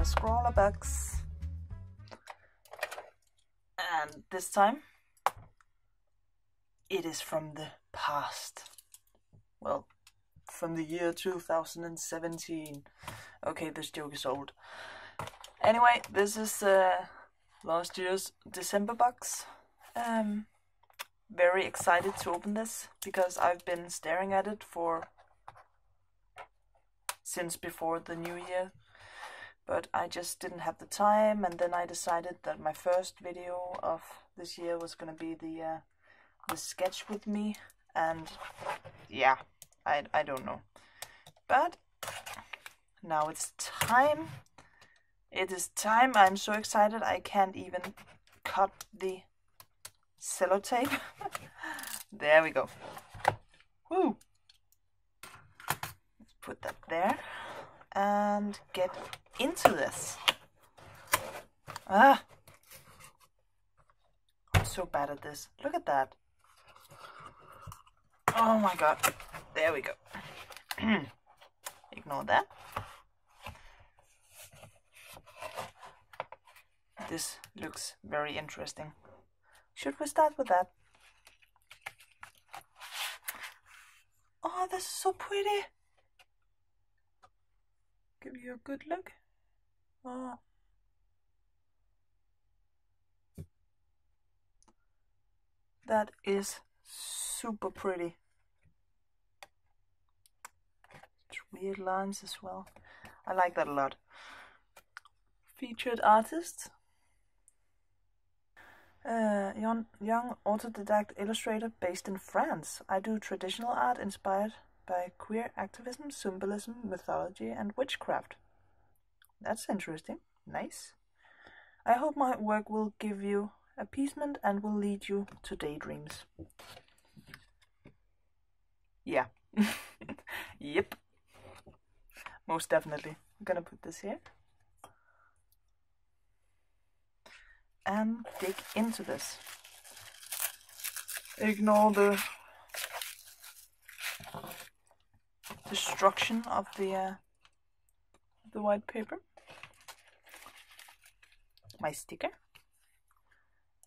a Scrawlrbox, and this time it is from the past. Well, from the year 2017. Okay, this joke is old. Anyway, this is last year's December box. Very excited to open this because I've been staring at it since before the new year, but I just didn't have the time, and then I decided that my first video of this year was gonna be the sketch with me, and yeah, I don't know, but now it's time. It is time. I'm so excited I can't even cut the sellotape. There we go. Woo! Let's put that there and get into this. I'm so bad at this. Look at that. Oh my god. There we go. Ignore that. This looks very interesting. Should we start with that? Oh, this is so pretty. Give you a good look. Oh. That is super pretty. It's weird lines as well. I like that a lot. Featured artist. Young autodidact illustrator based in France. I do traditional art inspired by queer activism, symbolism, mythology, and witchcraft. That's interesting. Nice. I hope my work will give you appeasement and will lead you to daydreams. Yeah. Yep. Most definitely. I'm gonna put this here and dig into this. Ignore the destruction of the white paper. My sticker.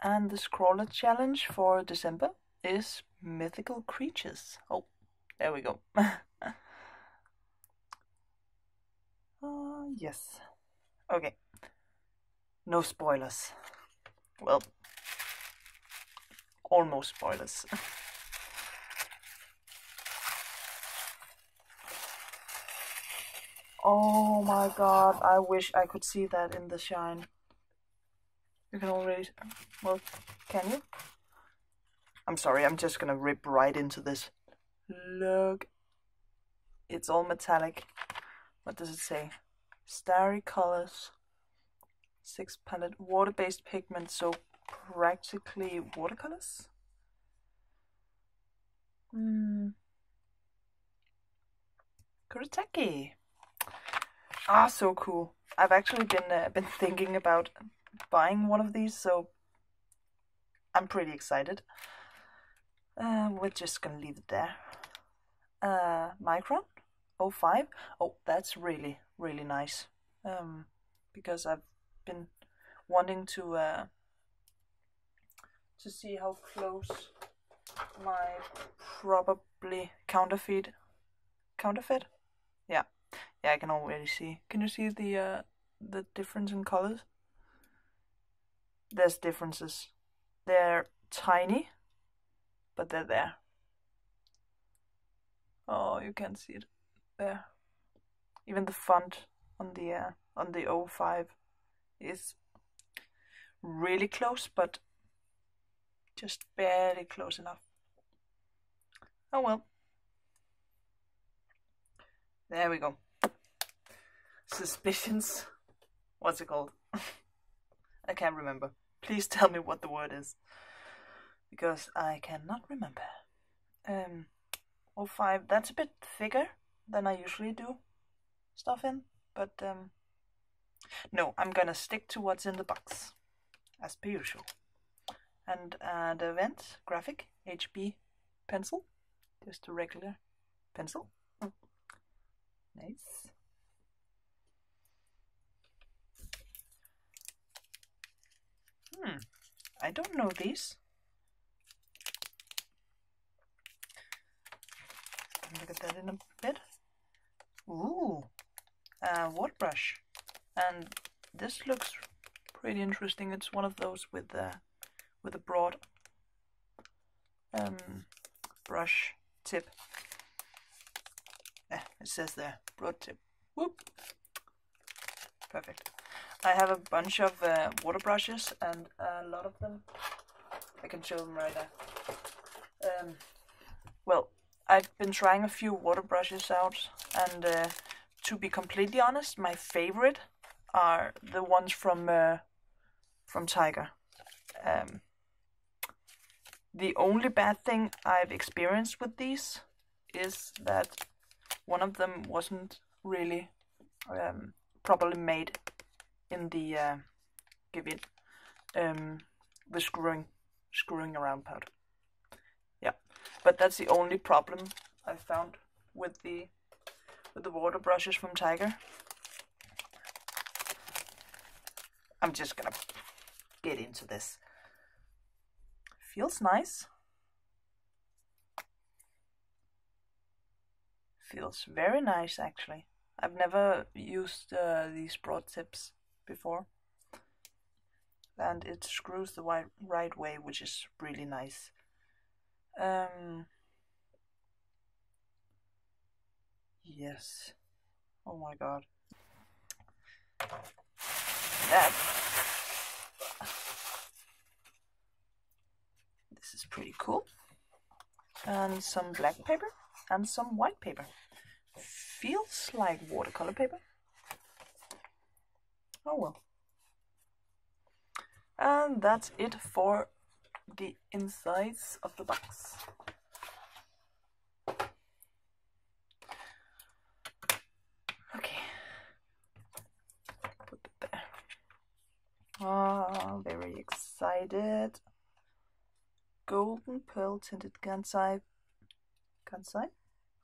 And the Scrawler challenge for December is mythical creatures. Oh, there we go. Yes. Okay. No spoilers. Well, almost spoilers. Oh my god, I wish I could see that in the shine. You can already... Well, can you? I'm sorry, I'm just gonna rip right into this. Look. It's all metallic. What does it say? Starry colors. 6 palette water-based pigment, so practically watercolors. Kuretake. Ah, so cool. I've actually been thinking about buying one of these, so I'm pretty excited. We're just gonna leave it there. Micron 05. Oh, that's really nice. Because I've been wanting to see how close my probably counterfeit. Yeah, I can already see. Can you see the difference in colors? There's differences. They're tiny, but they're there. Oh, you can't see it there. Even the font on the 05 is really close, but just barely close enough. Oh well. There we go. Suspicions. What's it called? I can't remember. Please tell me what the word is, because I cannot remember. 05, that's a bit thicker than I usually do stuff in, but no, I'm gonna stick to what's in the box, as per usual. And the Vent graphic HB pencil, just a regular pencil. Nice. I don't know these. Look at that in a bit. Ooh, a water brush. And this looks pretty interesting. It's one of those with a broad brush tip. It says there, broad tip. Whoop. Perfect. I have a bunch of water brushes, and a lot of them, I can show them right there. Well, I've been trying a few water brushes out, and to be completely honest, my favorite are the ones from Tiger. The only bad thing I've experienced with these is that one of them wasn't really properly made in the the screwing around part. Yeah, but that's the only problem I found with the water brushes from Tiger. I'm just gonna get into this. Feels nice. Feels very nice, actually. I've never used these broad tips before, and it screws the right way, which is really nice. Yes. Oh my god. This is pretty cool. And some black paper and some white paper. Feels like watercolor paper. Oh well. And that's it for the insides of the box. Okay. Put it there. Oh, very excited. Golden pearl tinted kansai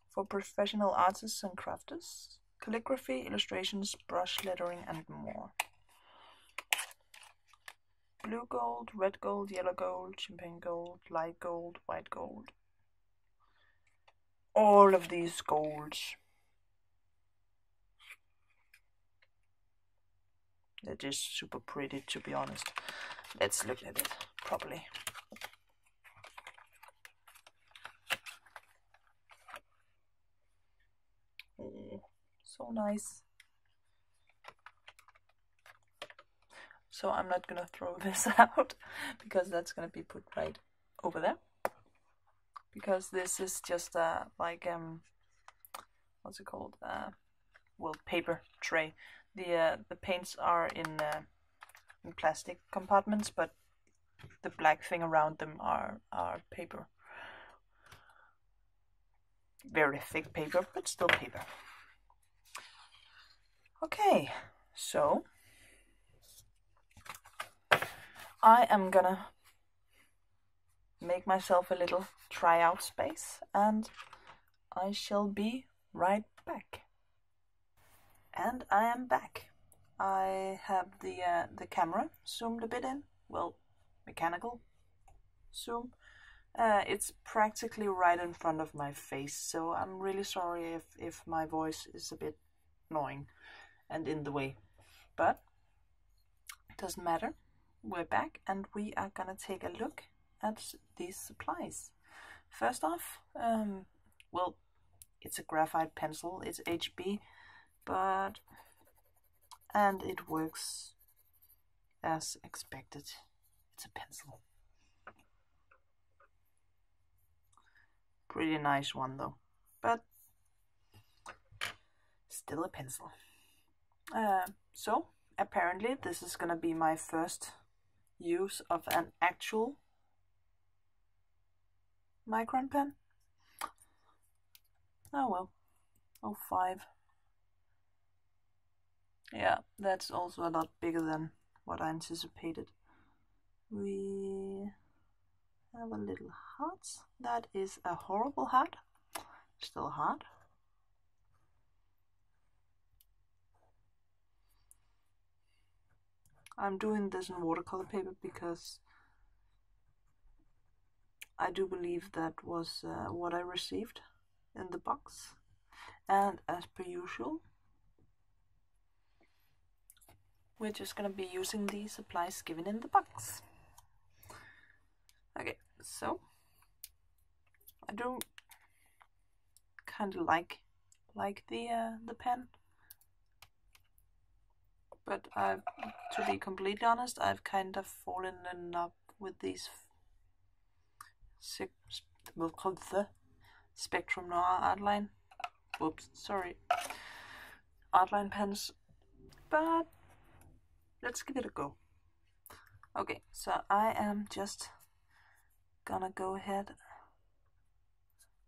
for professional artists and crafters. Calligraphy, illustrations, brush lettering, and more. Blue gold, red gold, yellow gold, champagne gold, light gold, white gold. All of these golds. It is super pretty, to be honest. Let's look at it properly. Oh, so nice. So I'm not gonna throw this out, because that's gonna be put right over there. Because this is just like what's it called? Well, paper tray. The paints are in plastic compartments, but the black thing around them are paper. Very thick paper, but still paper. Okay, so I am gonna make myself a little tryout space, and I shall be right back. And I am back. I have the camera zoomed a bit in, well, mechanical zoom. It's practically right in front of my face, so I'm really sorry if my voice is a bit annoying and in the way, but it doesn't matter. We're back, and we are gonna take a look at these supplies. First off, well, it's a graphite pencil. It's HB, and it works as expected. It's a pencil. Pretty nice one though, but still a pencil. So apparently this is gonna be my first use of an actual micron pen. Oh well. 05. Yeah, that's also a lot bigger than what I anticipated. We have a little heart. That is a horrible heart. Still a heart. I'm doing this in watercolor paper because I do believe that was what I received in the box. And as per usual, we're just gonna be using the supplies given in the box. Okay, so I do kind of like the pen, but to be completely honest, I've kind of fallen in love with these Spectrum Noir Artline. Whoops, sorry. Artline pens, but let's give it a go. Okay, so I am just gonna go ahead.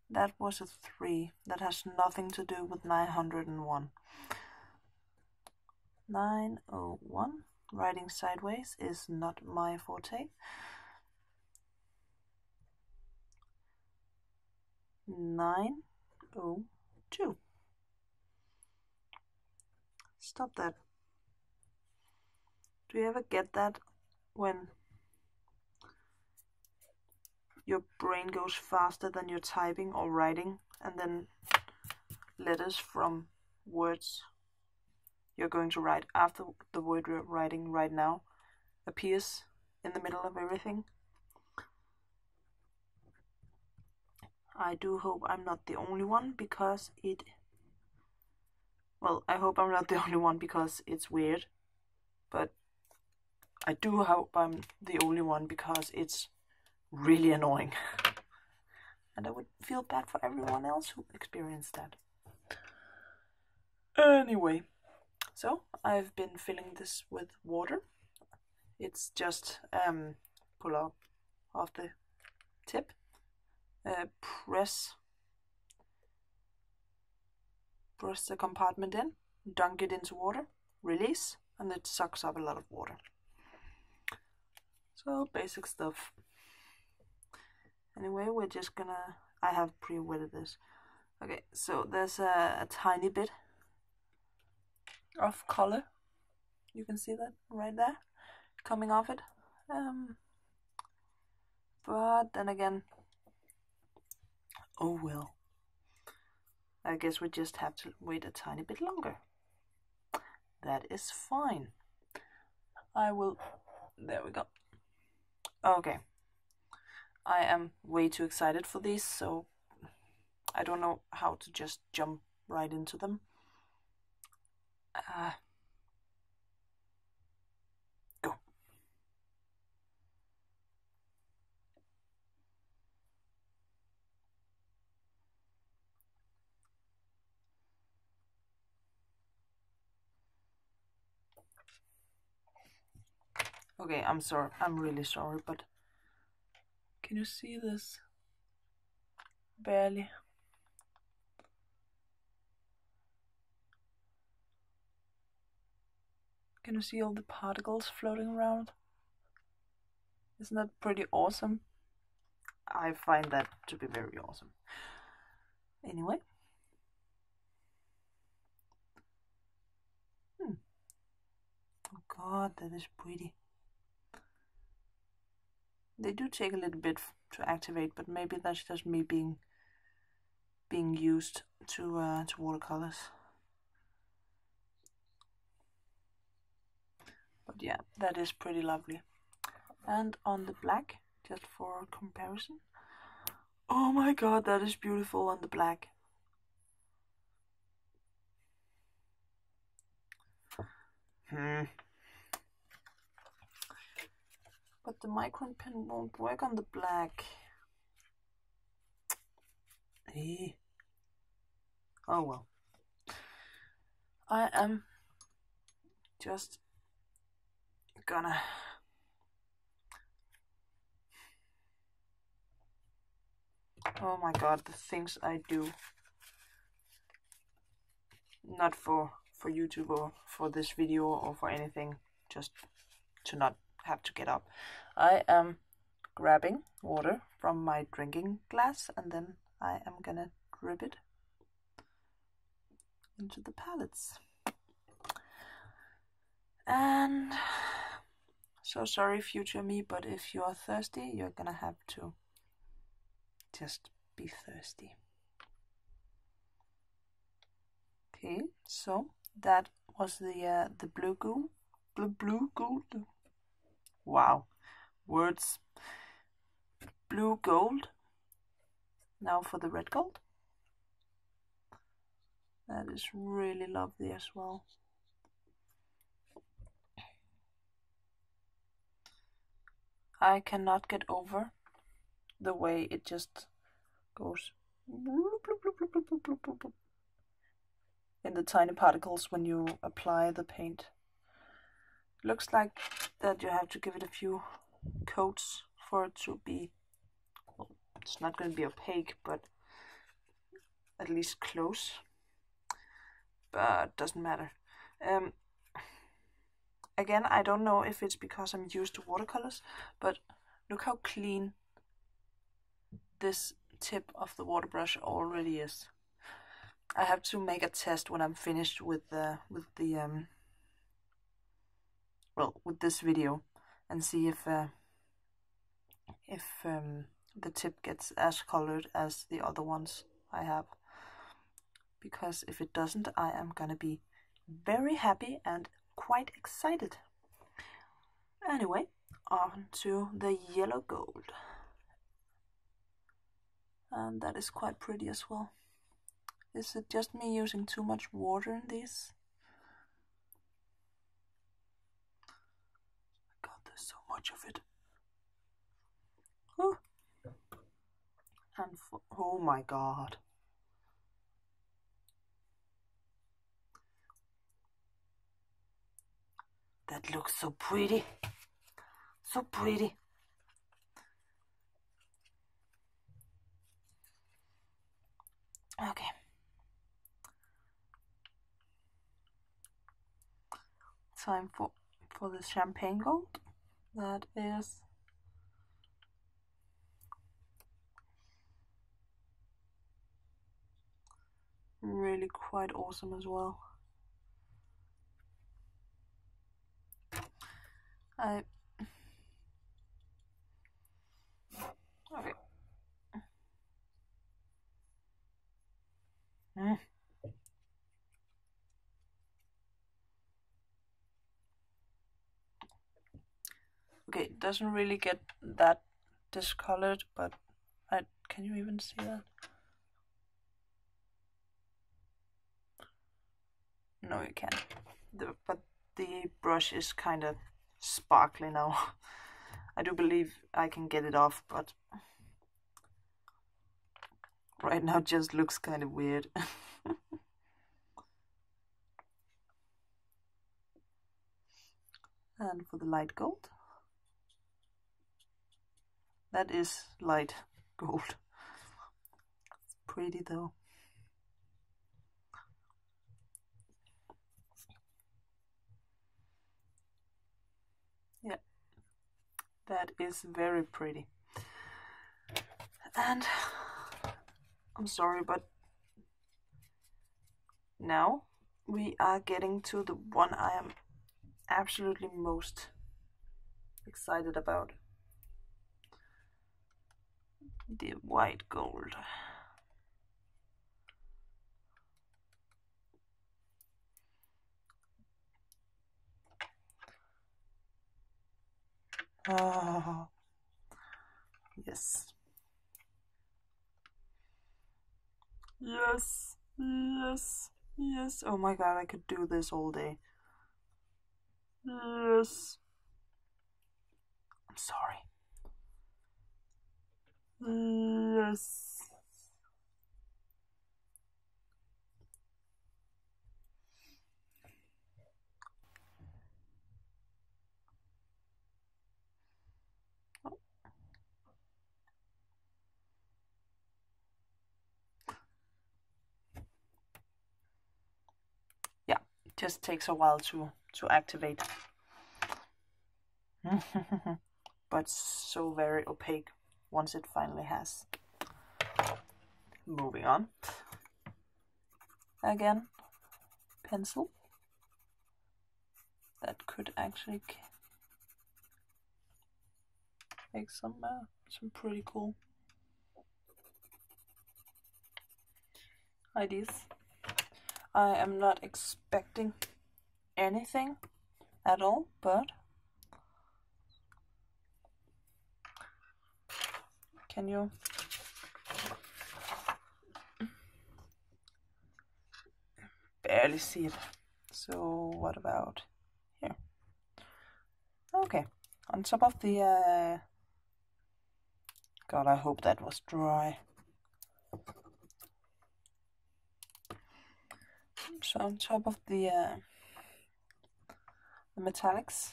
That was a 3. That has nothing to do with 901. 901. Writing sideways is not my forte. 902. Stop that. Do you ever get that when your brain goes faster than you're typing or writing, and then letters from words you're going to write after the word you're writing right now appears in the middle of everything? I do hope I'm not the only one, because I hope I'm not the only one because it's weird, but I do hope I'm the only one because it's really annoying. And I would feel bad for everyone else who experienced that. Anyway, so I've been filling this with water. It's just pull out off the tip, press the compartment in, dunk it into water, release, and it sucks up a lot of water. So basic stuff. Anyway, we're just gonna, I have pre-wetted this. Okay, so there's a tiny bit of color. You can see that right there, coming off it. But then again, oh well. I guess we just have to wait a tiny bit longer. That is fine. There we go. Okay. I am way too excited for these, so I don't know how to just jump right into them. Go. Okay, I'm sorry. I'm really sorry, but can you see this? Barely. Can you see all the particles floating around? Isn't that pretty awesome? I find that to be very awesome. Anyway. Oh god, that is pretty. They do take a little bit to activate, but maybe that's just me being used to watercolors. But yeah, that is pretty lovely. And on the black, just for comparison, oh my god, that is beautiful on the black. But the micron pen won't work on the black. Hey. Oh well. I am just gonna oh my god, the things I do, not for YouTube or for this video or for anything, just to not have to get up. I am grabbing water from my drinking glass, and then I am gonna drip it into the palettes. And So sorry, future me, but if you are thirsty, you're gonna have to just be thirsty. Okay, so that was the blue gold. Blue gold. Wow, words. Blue gold. Now for the red gold. That is really lovely as well. I cannot get over the way it just goes in the tiny particles when you apply the paint. Looks like that you have to give it a few coats for it to be, well, it's not going to be opaque, but at least close. But doesn't matter. Again, I don't know if it's because I'm used to watercolors, but look how clean this tip of the water brush already is. I have to make a test when I'm finished with this video and see if the tip gets as colored as the other ones I have. Because if it doesn't, I am gonna be very happy and quite excited. Anyway, on to the yellow gold. And that is quite pretty as well. Is it just me using too much water in these? God, there's so much of it. Oh, and oh my God. That looks so pretty. So pretty. Okay. Time for the champagne gold. That is really quite awesome as well. Okay. Okay, it doesn't really get that discolored, but can you even see that? No, you can't. But the brush is kind of sparkly now. I do believe I can get it off, but right now it just looks kind of weird. And for the light gold. That is light gold. It's pretty though. Yeah, that is very pretty. And I'm sorry, but now we are getting to the one I am absolutely most excited about. The white gold. Oh, yes. Yes, yes, yes. Oh my God, I could do this all day. Yes. I'm sorry. Yes. Yeah, it just takes a while to activate. But so very opaque once it finally has. Moving on. Again, pencil. That could actually make some pretty cool ideas. I am not expecting anything at all, but can you barely see it? So what about here? Okay, on top of the God, I hope that was dry. So on top of the metallics,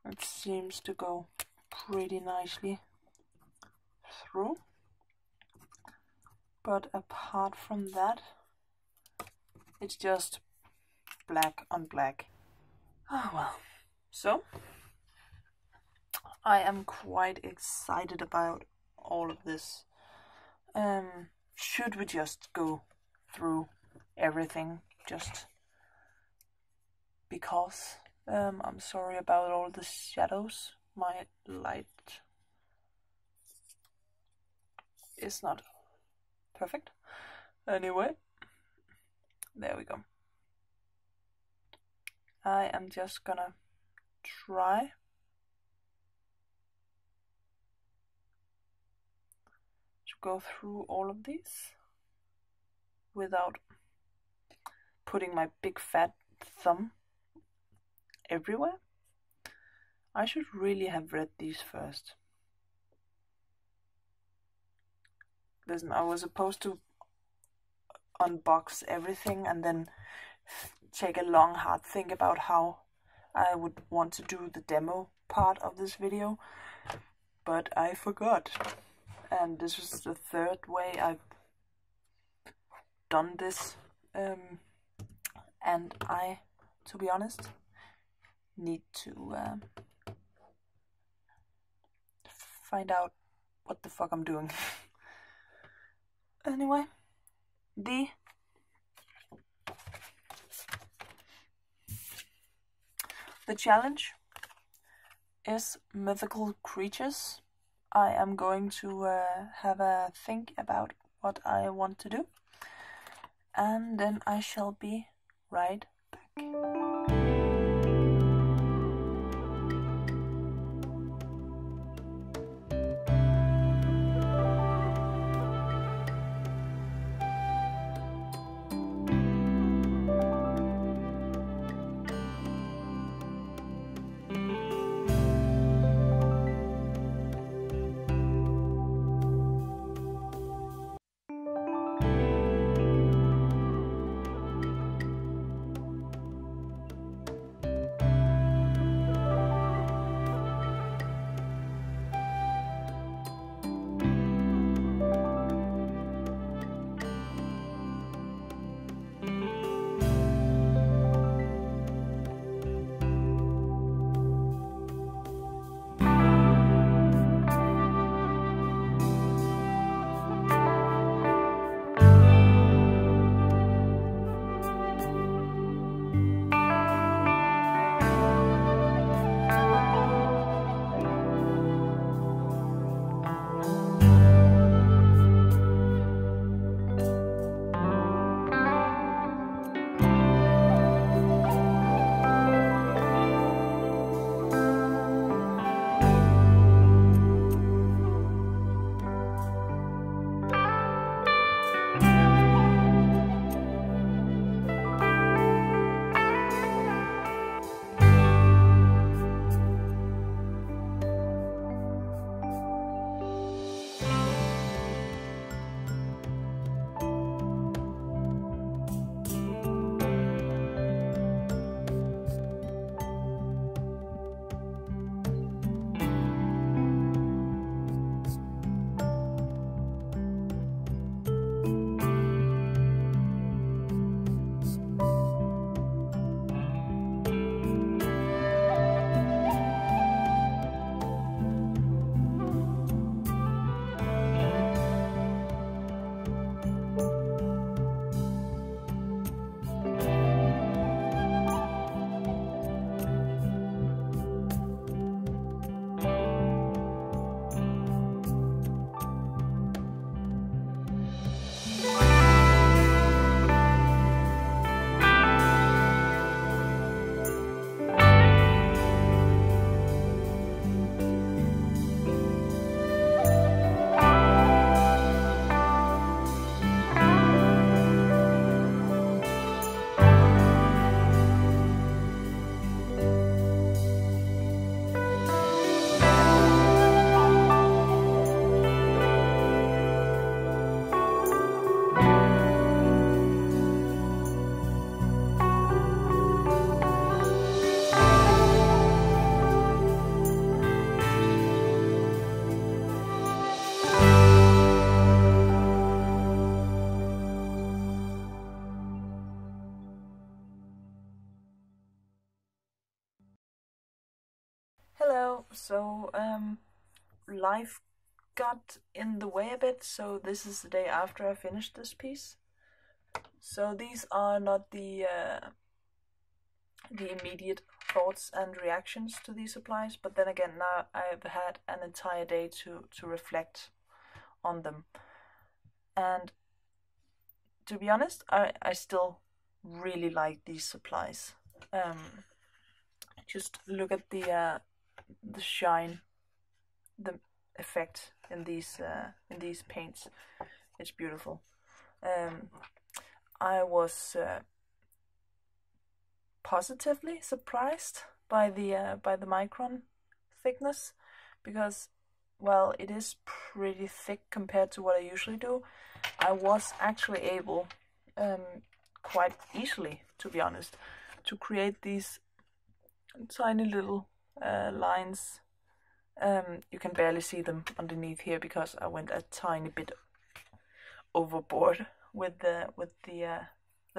it seems to go pretty nicely through. But apart from that, it's just black on black. Oh well. So I am quite excited about all of this. Should we just go through everything just because? I'm sorry about all the shadows. My light is not perfect. Anyway, there we go. I am just gonna try to go through all of these without putting my big fat thumb everywhere. I should really have read these first. Listen, I was supposed to unbox everything and then take a long hard think about how I would want to do the demo part of this video, but I forgot. And this is the third way I've done this, and I, to be honest, need to find out what the fuck I'm doing. Anyway, the challenge is mythical creatures. I am going to have a think about what I want to do, and then I shall be right back. So life got in the way a bit, so this is the day after I finished this piece. So these are not the immediate thoughts and reactions to these supplies, but then again, now I've had an entire day to reflect on them. And to be honest, I still really like these supplies. Just look at the shine, the effect in these paints. It's beautiful. I was positively surprised by the micron thickness, because, well, it is pretty thick compared to what I usually do. I was actually able, quite easily, to be honest, to create these tiny little lines. You can barely see them underneath here because I went a tiny bit overboard with the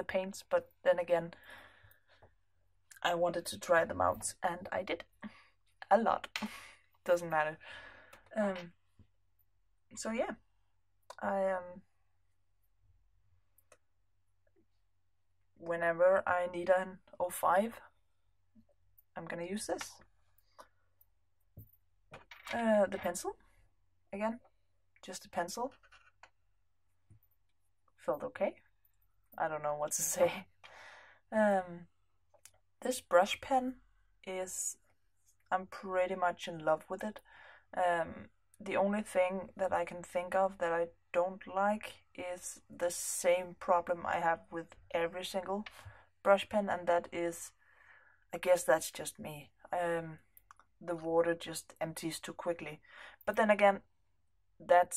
paints, but then again, I wanted to try them out, and I did a lot. Doesn't matter. So yeah, whenever I need an 05, I'm gonna use this. The pencil, again, just a pencil. Felt okay. I don't know what to say. This brush pen is, I'm pretty much in love with it. The only thing that I can think of that I don't like is the same problem I have with every single brush pen, and that is, I guess that's just me. The water just empties too quickly. But then again, that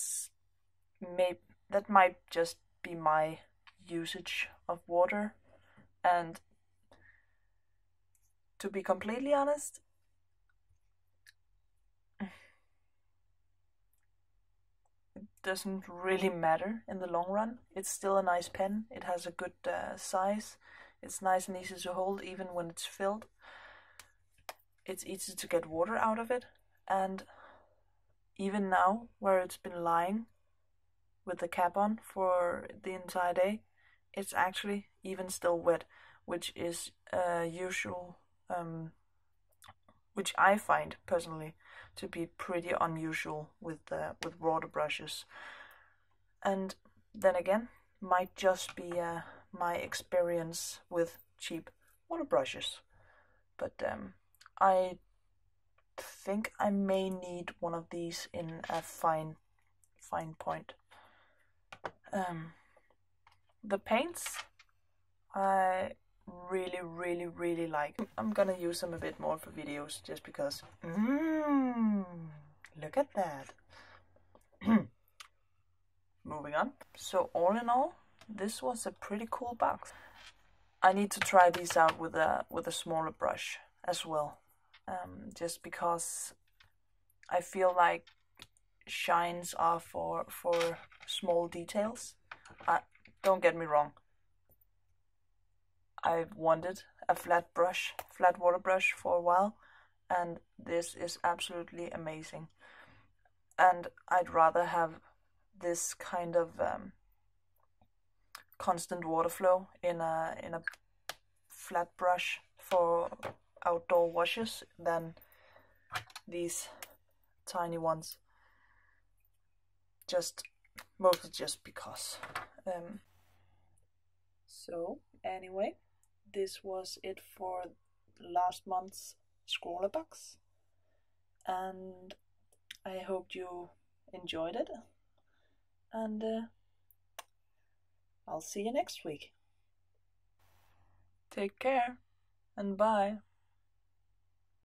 might just be my usage of water, and to be completely honest, it doesn't really matter in the long run. It's still a nice pen. It has a good size. It's nice and easy to hold even when it's filled. It's easy to get water out of it, and even now, where it's been lying with the cap on for the entire day, it's actually even still wet, which is usual, which I find personally to be pretty unusual with water brushes. And then again, might just be my experience with cheap water brushes. But I think I may need one of these in a fine point. The paints I really like. I'm gonna use them a bit more for videos just because. Look at that. Moving on. So all in all, this was a pretty cool box. I need to try these out with a smaller brush as well, just because I feel like shines are for small details. Don't get me wrong, I've wanted a flat water brush for a while, and this is absolutely amazing. And I'd rather have this kind of constant water flow in a flat brush for outdoor washes than these tiny ones. Mostly just because. So anyway, this was it for last month's Scrawlrbox, and I hope you enjoyed it, and I'll see you next week. Take care, and bye.